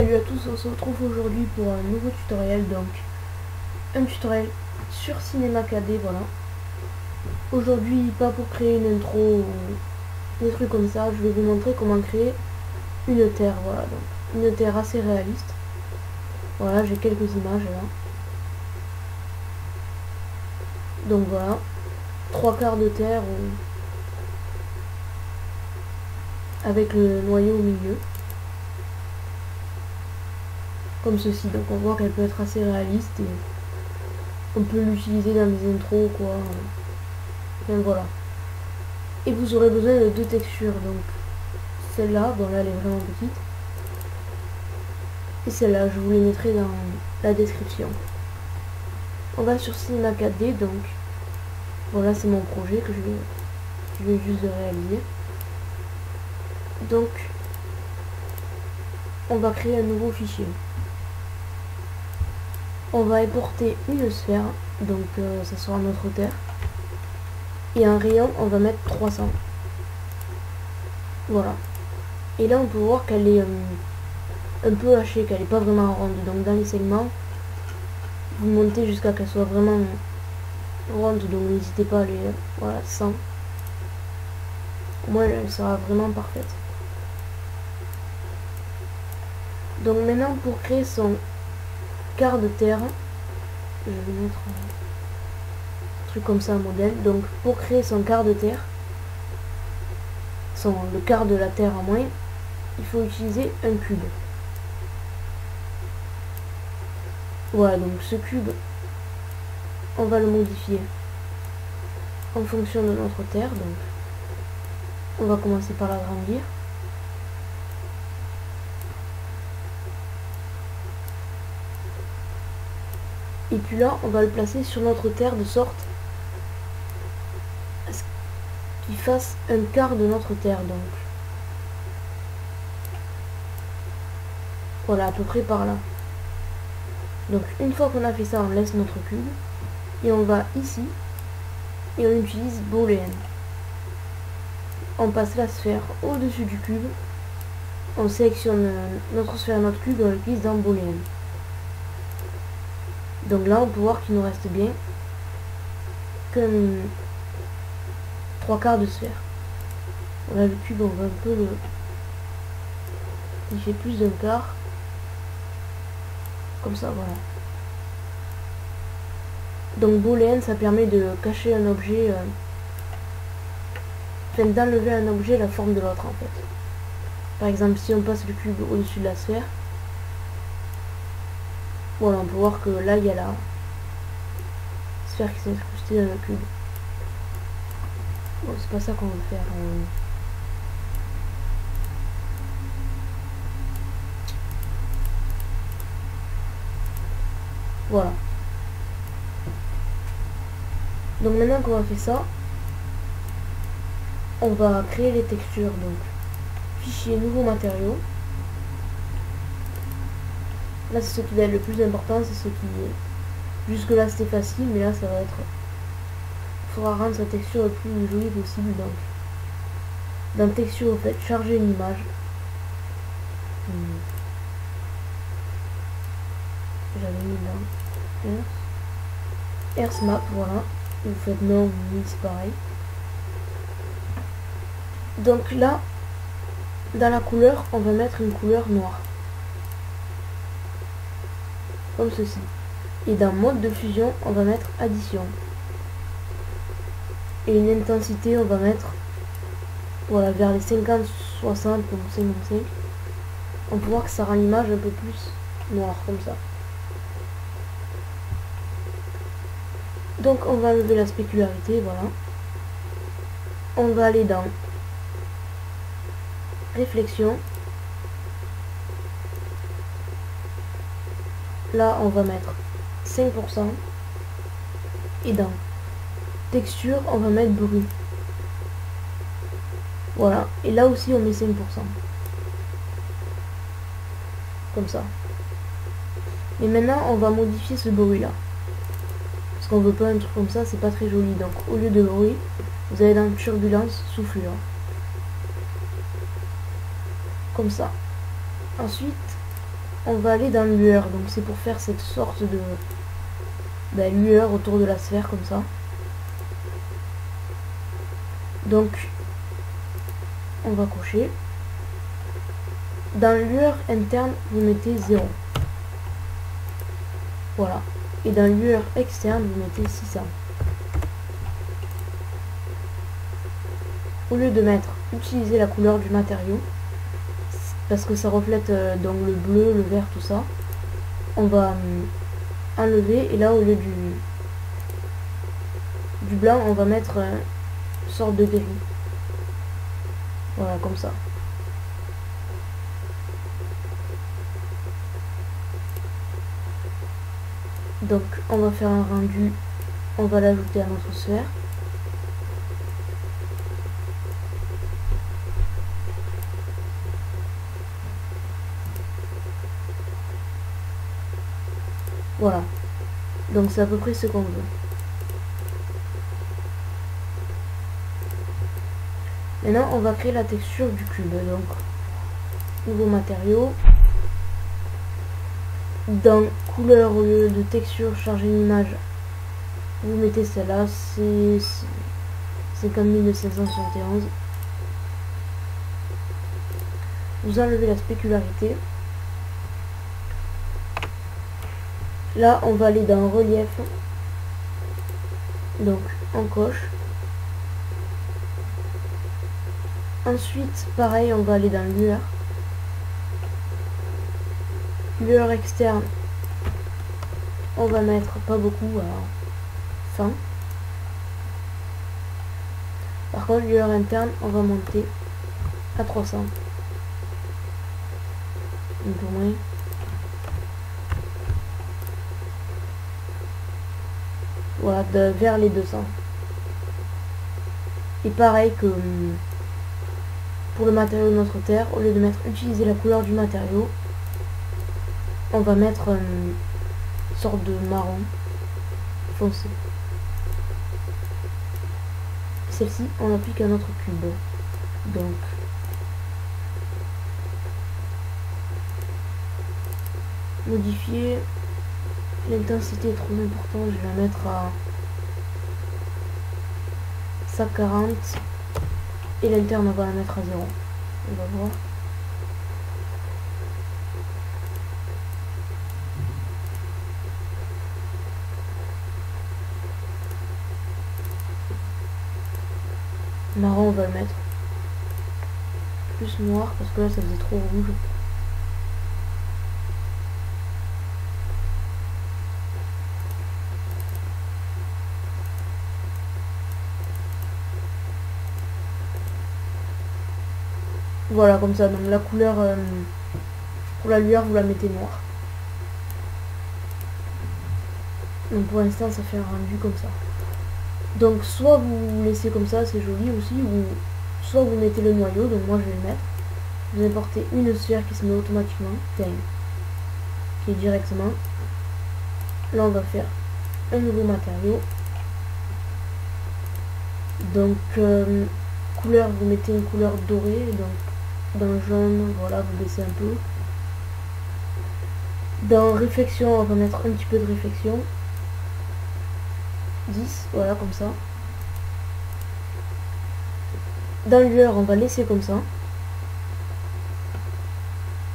Salut à tous, on se retrouve aujourd'hui pour un nouveau tutoriel, donc un tutoriel sur Cinema 4D, voilà. Aujourd'hui, pas pour créer une intro ou des trucs comme ça, je vais vous montrer comment créer une terre, voilà, donc une terre assez réaliste. Voilà, j'ai quelques images là. Donc voilà, 3/4 de terre avec le noyau au milieu. Comme ceci, donc on voit qu'elle peut être assez réaliste et on peut l'utiliser dans des intros quoi. Enfin voilà. Et vous aurez besoin de deux textures, donc celle-là, bon là elle est vraiment petite, et celle-là, je vous les mettrai dans la description. On va sur Cinema 4D, donc voilà, c'est mon projet que je vais juste de réaliser. Donc on va créer un nouveau fichier. On va importer une sphère, donc ça sera notre terre, et un rayon, on va mettre 300. Voilà. Et là on peut voir qu'elle est un peu hachée, qu'elle n'est pas vraiment ronde. Donc dans les segments, vous montez jusqu'à qu'elle soit vraiment ronde, donc n'hésitez pas à aller, voilà, 100. Au moins elle sera vraiment parfaite. Donc maintenant, pour créer son quart de terre, je vais mettre un truc comme ça, un modèle. Donc pour créer son quart de terre, le quart de la terre en moins, il faut utiliser un cube. Voilà, donc ce cube, on va le modifier en fonction de notre terre. Donc on va commencer par l'agrandir. Et puis là, on va le placer sur notre terre de sorte à ce qu'il fasse un quart de notre terre. Donc voilà, à peu près par là. Donc une fois qu'on a fait ça, on laisse notre cube et on va ici et on utilise Boolean. On passe la sphère au-dessus du cube, on sélectionne notre sphère et notre cube et on l'utilise dans Boolean. Donc là on peut voir qu'il nous reste bien que 3/4 de sphère. Là le cube, on va un peu il fait plus d'un quart. Comme ça, voilà. Donc Boolean, ça permet de cacher un objet, enfin d'enlever un objet la forme de l'autre en fait. Par exemple, si on passe le cube au-dessus de la sphère, voilà, on peut voir que là il y a la sphère qui s'est incrustée dans le cube. Bon, c'est pas ça qu'on veut faire. Voilà. Donc maintenant qu'on a fait ça, on va créer les textures. Donc fichier, nouveau matériau. Là c'est ce qui va être le plus important, c'est ce qui est... Jusque là c'était facile, mais là ça va être... Il faudra rendre sa texture le plus jolie possible. Donc dans texture, au fait, charger une image. J'avais mis là Earth Map, voilà. Vous faites non, oui, c'est pareil. Donc là, dans la couleur, on va mettre une couleur noire. Comme ceci. Et dans mode de fusion, on va mettre addition. Et une intensité, on va mettre, voilà, vers les 50, 60 ou 55. On peut voir que ça rend l'image un peu plus noire, comme ça. Donc on va enlever la spécularité, voilà. On va aller dans réflexion. Là on va mettre 5%. Et dans texture, on va mettre bruit. Voilà. Et là aussi on met 5%. Comme ça. Et maintenant on va modifier ce bruit là. Parce qu'on veut pas un truc comme ça, c'est pas très joli. Donc au lieu de bruit, vous allez dans turbulence, soufflure. Comme ça. Ensuite, on va aller dans lueur. Donc c'est pour faire cette sorte de lueur autour de la sphère comme ça. Donc on va cocher. Dans lueur interne, vous mettez 0. Voilà. Et dans lueur externe, vous mettez 600. Au lieu de mettre utiliser la couleur du matériau, parce que ça reflète donc le bleu, le vert, tout ça, on va enlever, et là au lieu du blanc, on va mettre une sorte de gris. Voilà, comme ça. Donc on va faire un rendu, on va l'ajouter à notre sphère. Voilà. Donc c'est à peu près ce qu'on veut. Maintenant on va créer la texture du cube. Donc nouveau matériau. Dans couleur, au lieu de texture, charger une image, vous mettez celle-là, c'est 50571. Vous enlevez la spécularité. Là on va aller dans relief, donc on coche. Ensuite pareil, on va aller dans lueur. Lueur externe, on va mettre pas beaucoup à 100. Par contre lueur interne, on va monter à 300. Un peu moins. Voilà, vers les 200. Et pareil que pour le matériau de notre terre, au lieu de mettre utiliser la couleur du matériau, on va mettre une sorte de marron foncé. Celle-ci, on l'applique à notre cube. Donc, modifier. L'intensité est trop importante, je vais la mettre à 140. Et l'interne, on va la mettre à 0. On va voir. Marron, on va le mettre plus noir parce que là ça faisait trop rouge. Voilà, comme ça. Donc la couleur pour la lueur, vous la mettez noire. Donc pour l'instant ça fait un rendu comme ça. Donc soit vous laissez comme ça, c'est joli aussi, ou soit vous mettez le noyau, donc moi je vais le mettre. Vous importez une sphère qui se met automatiquement, qui est directement. Là on va faire un nouveau matériau. Donc couleur, vous mettez une couleur dorée, donc dans jaune, voilà, vous baissez un peu. Dans réflexion, on va mettre un petit peu de réflexion. 10, voilà, comme ça. Dans lueur, on va laisser comme ça.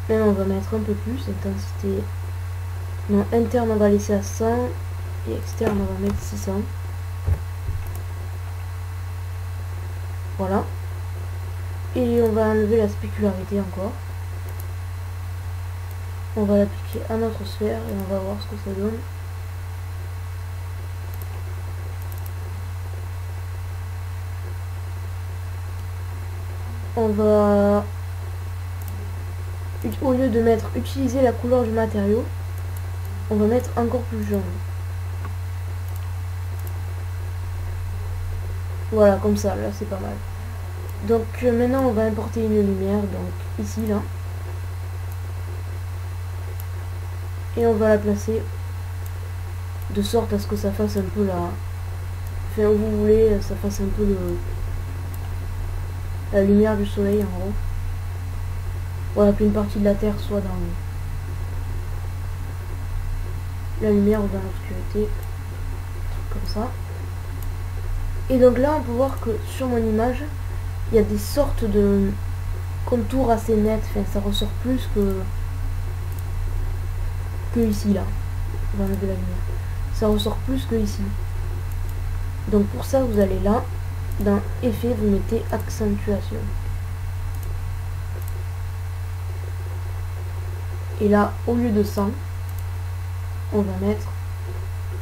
Maintenant, on va mettre un peu plus, intensité. Non, interne, on va laisser à 100. Et externe, on va mettre 600. Voilà. Et on va enlever la spécularité encore. On va l'appliquer à notre sphère et on va voir ce que ça donne. On va, au lieu de mettre utiliser la couleur du matériau, on va mettre encore plus jaune. Voilà, comme ça, là c'est pas mal. Donc maintenant on va importer une lumière, donc ici, là. Et on va la placer de sorte à ce que ça fasse un peu la... Enfin, où vous voulez, ça fasse un peu la lumière du soleil en gros. Voilà, qu'une partie de la terre soit la lumière ou dans l'obscurité, comme ça. Et donc là on peut voir que sur mon image il y a des sortes de contours assez nets, enfin ça ressort plus que ici là. On va enlever la lumière. Ça ressort plus que ici. Donc pour ça vous allez là, dans effet vous mettez accentuation. Et là au lieu de 100, on va mettre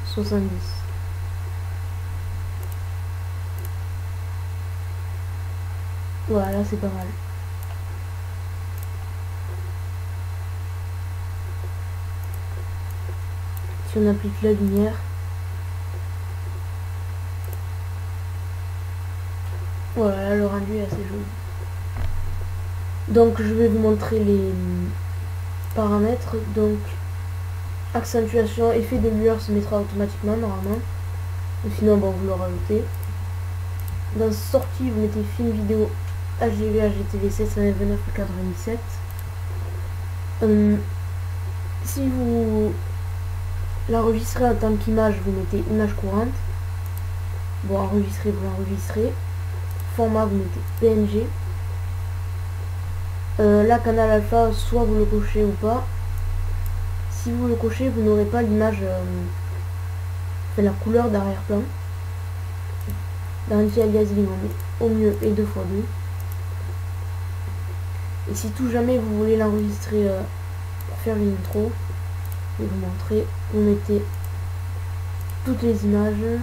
70. Voilà, c'est pas mal. Si on applique la lumière, voilà, le rendu est assez joli. Donc je vais vous montrer les paramètres. Donc accentuation, effet de lueur se mettra automatiquement normalement. Ou sinon bon, vous le rajoutez. Dans sortie, vous mettez film vidéo HDV, HDTV 729 et 97. Si vous l'enregistrez en tant qu'image, vous mettez image courante. Bon, enregistrer, vous l'enregistrez. Format, vous mettez PNG. Là, canal alpha, soit vous le cochez ou pas. Si vous le cochez, vous n'aurez pas l'image, la couleur d'arrière-plan. Dans l'anti-aliasing, on met au mieux et 2 x 2. Et si tout jamais vous voulez l'enregistrer pour faire une intro, je vais vous montrer, vous mettez toutes les images.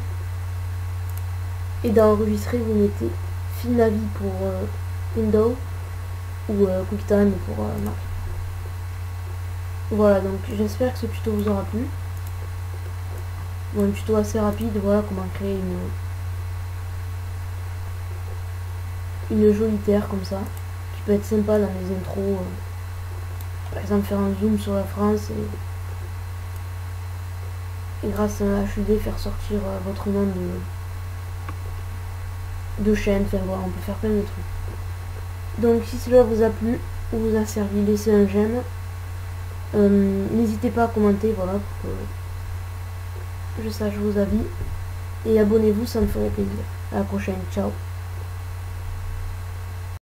Et dans enregistrer, vous mettez Finavi pour Windows ou QuickTime pour Mac. Voilà, donc j'espère que ce tuto vous aura plu. Bon, un tuto assez rapide, voilà comment créer une jolie terre comme ça, qui peut être sympa dans les intros. Par exemple faire un zoom sur la France et grâce à un HUD faire sortir votre nom de chaîne, enfin voilà, on peut faire plein de trucs. Donc si cela vous a plu ou vous a servi, laissez un j'aime. N'hésitez pas à commenter, voilà, pour que je sache vos avis. Et abonnez-vous, ça me ferait plaisir. À la prochaine, ciao.